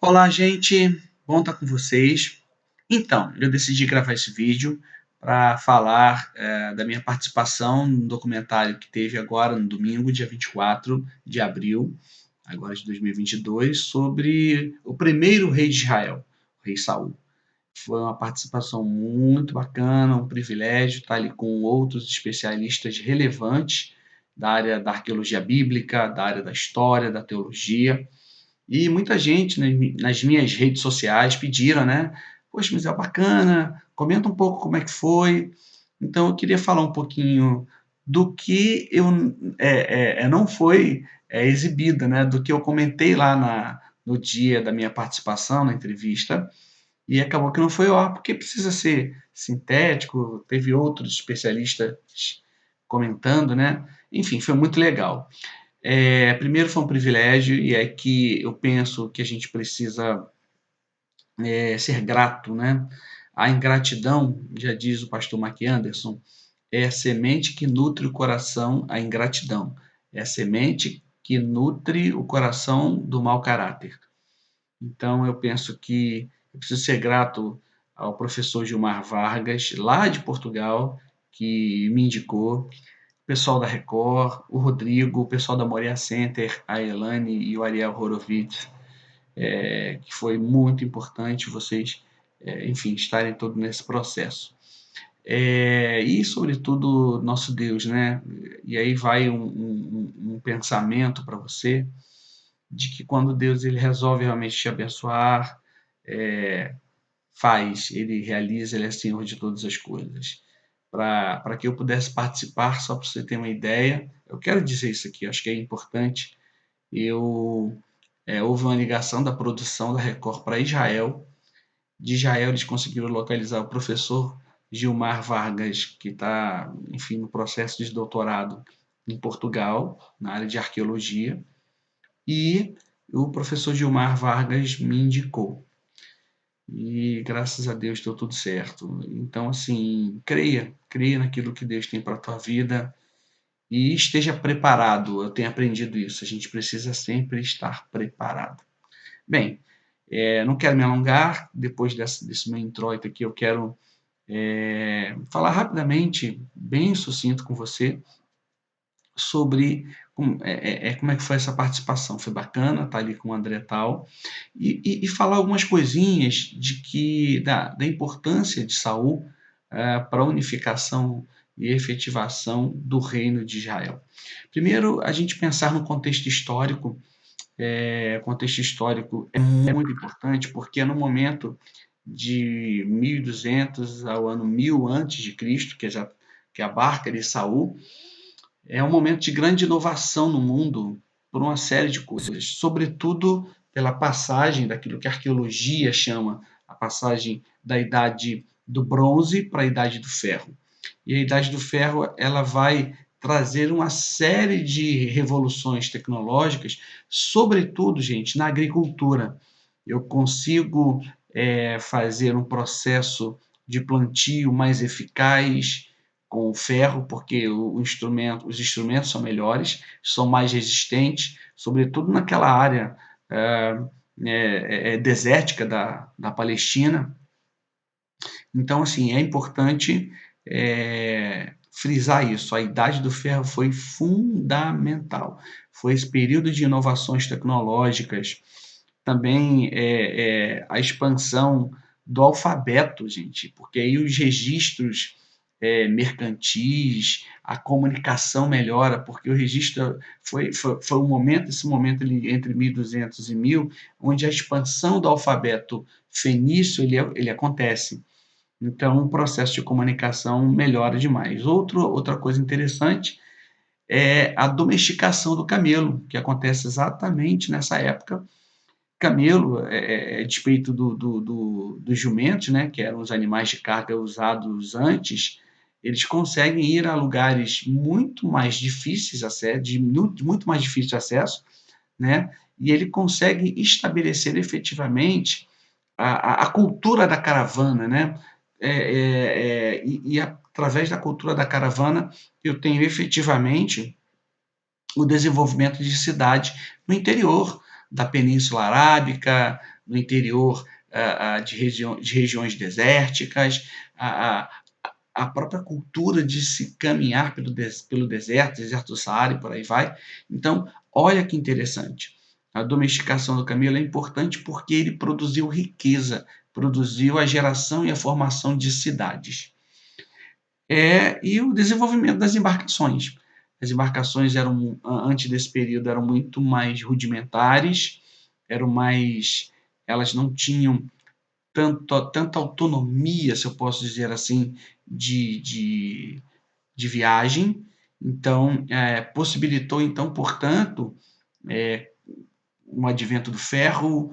Olá, gente. Bom estar com vocês. Então, eu decidi gravar esse vídeo para falar da minha participação no documentário que teve agora no domingo, dia 24 de abril, agora de 2022, sobre o primeiro rei de Israel, o rei Saul. Foi uma participação muito bacana, um privilégio estar ali com outros especialistas relevantes da área da arqueologia bíblica, da área da história, da teologia. E muita gente nas minhas redes sociais pediram, né? Poxa, mas é bacana, comenta um pouco como é que foi. Então, eu queria falar um pouquinho do que não foi exibido, né? Do que eu comentei lá no dia da minha participação na entrevista, e acabou que não foi ao ar, porque precisa ser sintético, teve outros especialistas comentando, né? Enfim, foi muito legal. Primeiro foi um privilégio e é que eu penso que a gente precisa ser grato, né? A ingratidão, já diz o pastor Mark Anderson, é a semente que nutre o coração, a ingratidão. É a semente que nutre o coração do mau caráter. Então, eu penso que eu preciso ser grato ao professor Gilmar Vargas, lá de Portugal, que me indicou, o pessoal da Record, o Rodrigo, o pessoal da Moria Center, a Elane e o Ariel Horowitz, que foi muito importante vocês, enfim, estarem todos nesse processo. E, sobretudo, nosso Deus, né? E aí vai um pensamento para você de que quando Deus ele resolve realmente te abençoar, ele realiza, ele é Senhor de todas as coisas. Para que eu pudesse participar, só para você ter uma ideia, eu quero dizer isso aqui, acho que é importante. Houve uma ligação da produção da Record para Israel. De Israel, eles conseguiram localizar o professor Gilmar Vargas, que está, enfim, no processo de doutorado em Portugal, na área de arqueologia, e o professor Gilmar Vargas me indicou. E graças a Deus deu tudo certo. Então, assim, creia naquilo que Deus tem para a tua vida e esteja preparado. Eu tenho aprendido isso. A gente precisa sempre estar preparado. Bem, não quero me alongar. Depois desse meu introito aqui, eu quero falar rapidamente, bem sucinto com você, sobre como é que foi essa participação. Foi bacana estar ali com o André Tal e falar algumas coisinhas da importância de Saul para a unificação e efetivação do reino de Israel. Primeiro, a gente pensar no contexto histórico. O contexto histórico é muito importante porque é no momento de 1200 ao ano 1000 antes de Cristo, que abarca ali Saul, é um momento de grande inovação no mundo por uma série de coisas, sobretudo pela passagem daquilo que a arqueologia chama a passagem da idade do bronze para a idade do ferro. E a idade do ferro ela vai trazer uma série de revoluções tecnológicas, sobretudo, gente, na agricultura. Eu consigo fazer um processo de plantio mais eficaz, com o ferro, porque os instrumentos são melhores, são mais resistentes, sobretudo naquela área desértica da Palestina. Então, assim, é importante frisar isso. A idade do ferro foi fundamental. Foi esse período de inovações tecnológicas, também a expansão do alfabeto, gente, porque aí os registros mercantis, a comunicação melhora, porque o registro foi um momento, esse momento ali, entre 1200 e 1000, onde a expansão do alfabeto fenício ele acontece. Então, o processo de comunicação melhora demais. Outra coisa interessante é a domesticação do camelo, que acontece exatamente nessa época. Camelo, despeito dos jumentos, né, que eram os animais de carga usados antes, eles conseguem ir a lugares muito mais difíceis de muito mais difícil acesso, né, e ele consegue estabelecer efetivamente a cultura da caravana, né, e através da cultura da caravana eu tenho efetivamente o desenvolvimento de cidade no interior. da Península Arábica, no interior de regiões desérticas, a, a própria cultura de se caminhar pelo deserto do Saara e por aí vai. Então, olha que interessante. A domesticação do camelo é importante porque ele produziu riqueza, produziu a geração e a formação de cidades. E o desenvolvimento das embarcações. As embarcações eram, antes desse período, eram muito mais rudimentares, elas não tinham tanta autonomia, se eu posso dizer assim, de viagem. Então, possibilitou, então, portanto, um advento do ferro,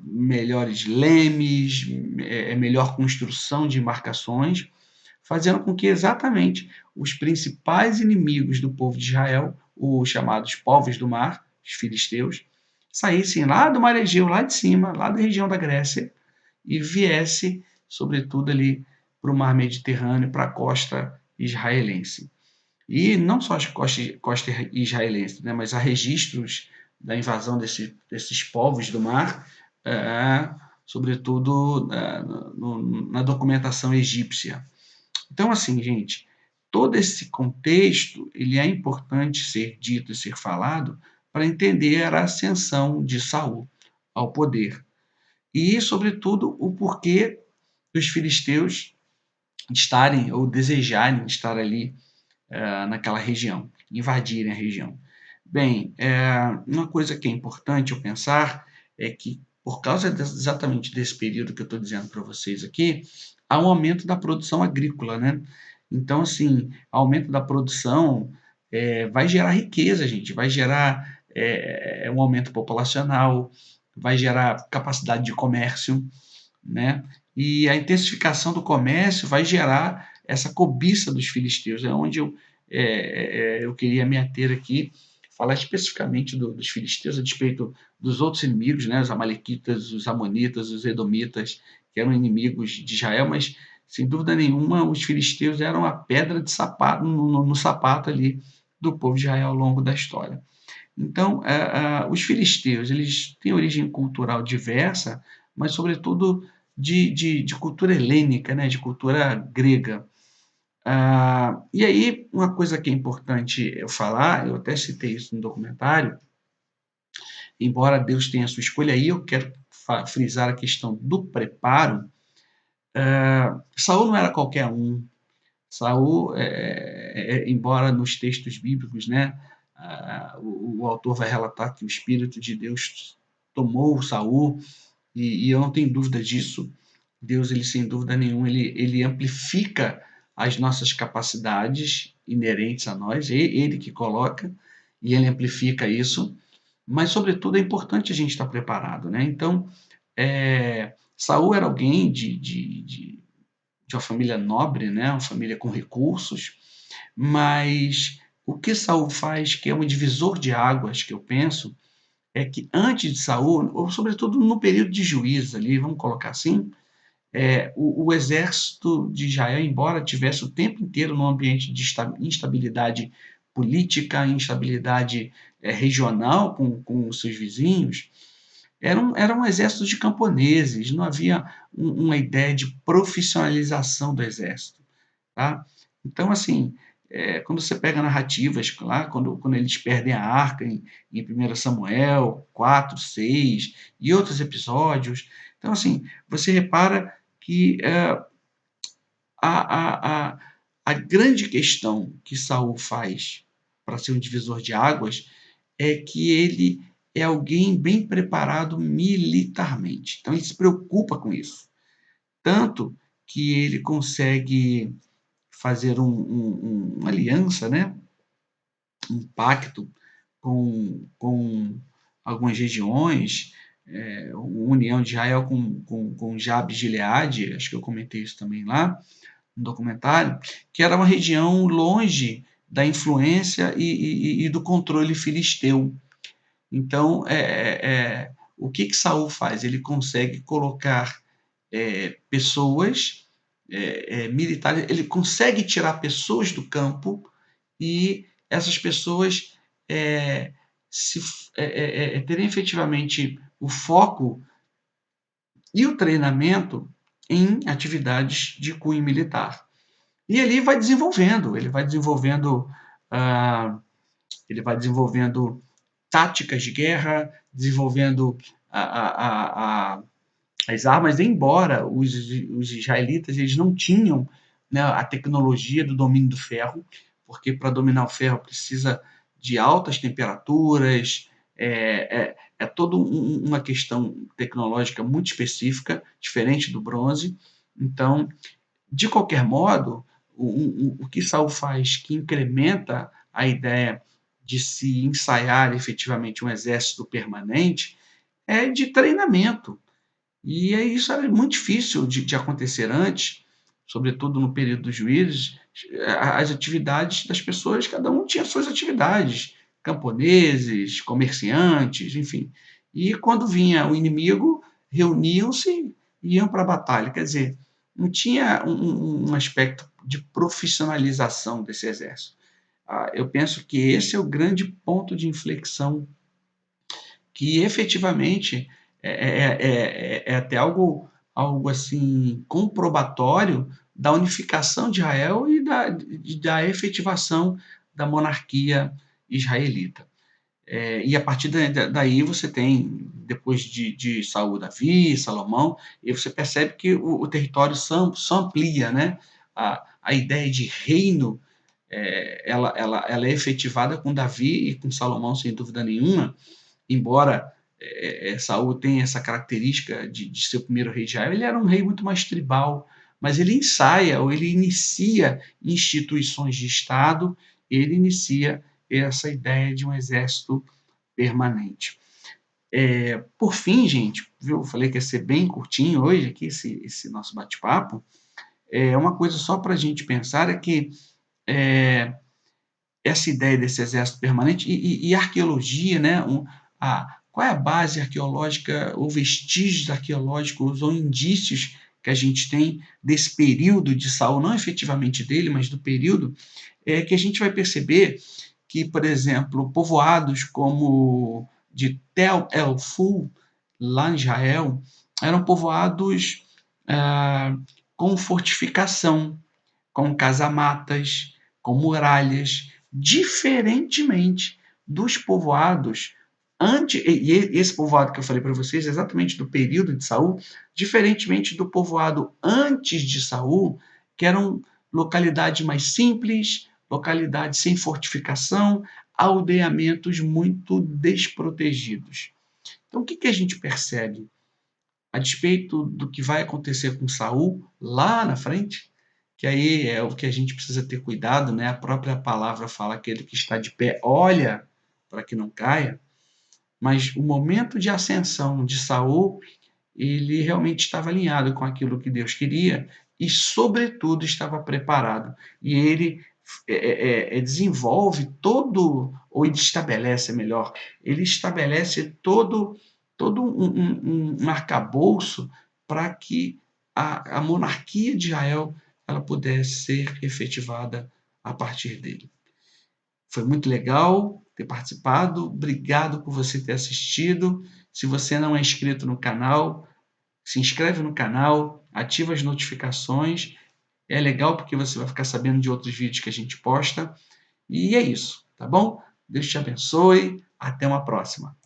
melhores lemes, melhor construção de embarcações, fazendo com que exatamente os principais inimigos do povo de Israel, os chamados povos do mar, os filisteus, saíssem lá do mar Egeu, lá de cima, lá da região da Grécia, e viesse, sobretudo, ali para o mar Mediterrâneo, para a costa israelense. E não só a costa israelense, né, mas há registros da invasão desses povos do mar, sobretudo na documentação egípcia. Então, assim, gente, todo esse contexto ele é importante ser dito e ser falado para entender a ascensão de Saul ao poder e, sobretudo, o porquê dos filisteus estarem ou desejarem estar ali naquela região, invadirem a região. Bem, uma coisa que é importante eu pensar é que, por causa exatamente desse período que eu estou dizendo para vocês aqui, há um aumento da produção agrícola, né? Então, assim, aumento da produção vai gerar riqueza, gente, vai gerar um aumento populacional, vai gerar capacidade de comércio, né? E a intensificação do comércio vai gerar essa cobiça dos filisteus. É onde eu queria me ater aqui, falar especificamente dos filisteus, a despeito dos outros inimigos, né? Os amalequitas, os amonitas, os edomitas, que eram inimigos de Israel, mas, sem dúvida nenhuma, os filisteus eram a pedra de sapato, no sapato ali do povo de Israel ao longo da história. Então, os filisteus eles têm origem cultural diversa, mas, sobretudo, de cultura helênica, né, de cultura grega. E aí, uma coisa que é importante eu falar, eu até citei isso no documentário, embora Deus tenha a sua escolha, aí eu quero frisar a questão do preparo. Saul não era qualquer um. Saul, embora nos textos bíblicos, né, o autor vai relatar que o Espírito de Deus tomou Saul, e eu não tenho dúvida disso. Deus, ele sem dúvida nenhuma, ele amplifica as nossas capacidades inerentes a nós, ele que coloca, e ele amplifica isso, mas, sobretudo, é importante a gente estar preparado, né? Então, Saul era alguém de uma família nobre, né? Uma família com recursos, mas o que Saul faz, que é um divisor de águas, que eu penso, é que antes de Saul, ou sobretudo no período de juízes ali, vamos colocar assim, o exército de Israel, embora tivesse o tempo inteiro num ambiente de instabilidade política, instabilidade regional com os seus vizinhos, era um exército de camponeses, não havia uma ideia de profissionalização do exército. Tá? Então, assim, quando você pega narrativas lá, quando eles perdem a arca em 1 Samuel 4, 6 e outros episódios, então, assim, você repara que a, a, a grande questão que Saul faz para ser um divisor de águas é que ele é alguém bem preparado militarmente. Então, ele se preocupa com isso. Tanto que ele consegue fazer uma aliança, né? Um pacto com algumas regiões, uma união de Israel com Jabes de Gileade, acho que eu comentei isso também lá no documentário, que era uma região longe da influência e do controle filisteu. Então, o que Saul faz? Ele consegue colocar pessoas militares, ele consegue tirar pessoas do campo e essas pessoas terem efetivamente o foco e o treinamento em atividades de cunho militar. E ele vai desenvolvendo, ah, ele vai desenvolvendo táticas de guerra, desenvolvendo as armas, embora os israelitas eles não tinham, né, a tecnologia do domínio do ferro, porque para dominar o ferro precisa de altas temperaturas, é toda uma questão tecnológica muito específica, diferente do bronze. Então, de qualquer modo, o que Saul faz que incrementa a ideia de se ensaiar efetivamente um exército permanente é de treinamento. E isso era muito difícil de acontecer antes, sobretudo no período dos juízes, as atividades das pessoas, cada um tinha suas atividades, camponeses, comerciantes, enfim. E quando vinha o inimigo, reuniam-se e iam para a batalha. Quer dizer, não tinha um aspecto de profissionalização desse exército. Eu penso que esse é o grande ponto de inflexão que efetivamente é até algo assim comprobatório da unificação de Israel e da efetivação da monarquia israelita. E a partir daí você tem, depois de Saul, Davi, Salomão, e você percebe que o território só amplia, né? A ideia de reino ela é efetivada com Davi e com Salomão, sem dúvida nenhuma, embora Saul tenha essa característica de ser o primeiro rei de Israel, ele era um rei muito mais tribal, mas ele ensaia ou ele inicia instituições de Estado, ele inicia essa ideia de um exército permanente. Por fim, gente, viu, eu falei que ia ser bem curtinho hoje aqui esse nosso bate-papo. Uma coisa só para a gente pensar é que essa ideia desse exército permanente e arqueologia, né? Qual é a base arqueológica ou vestígios arqueológicos ou indícios que a gente tem desse período de Saul, não efetivamente dele, mas do período, que a gente vai perceber que, por exemplo, povoados como de Tel El-Ful, lá em Israel, eram povoados com fortificação, com casamatas, com muralhas, diferentemente dos povoados e esse povoado que eu falei para vocês, exatamente do período de Saul, diferentemente do povoado antes de Saul, que eram localidades mais simples, localidades sem fortificação, aldeamentos muito desprotegidos. Então, o que a gente percebe? A despeito do que vai acontecer com Saul lá na frente, que aí é o que a gente precisa ter cuidado, né? A própria palavra fala que aquele que está de pé olha para que não caia, mas o momento de ascensão de Saul, ele realmente estava alinhado com aquilo que Deus queria e, sobretudo, estava preparado. E ele desenvolve todo, ou ele estabelece, melhor, ele estabelece todo um arcabouço para que a monarquia de Israel ela pudesse ser efetivada a partir dele. Foi muito legal ter participado, obrigado por você ter assistido. Se você não é inscrito no canal, se inscreve no canal, ativa as notificações. É legal porque você vai ficar sabendo de outros vídeos que a gente posta. E é isso, tá bom? Deus te abençoe. Até uma próxima.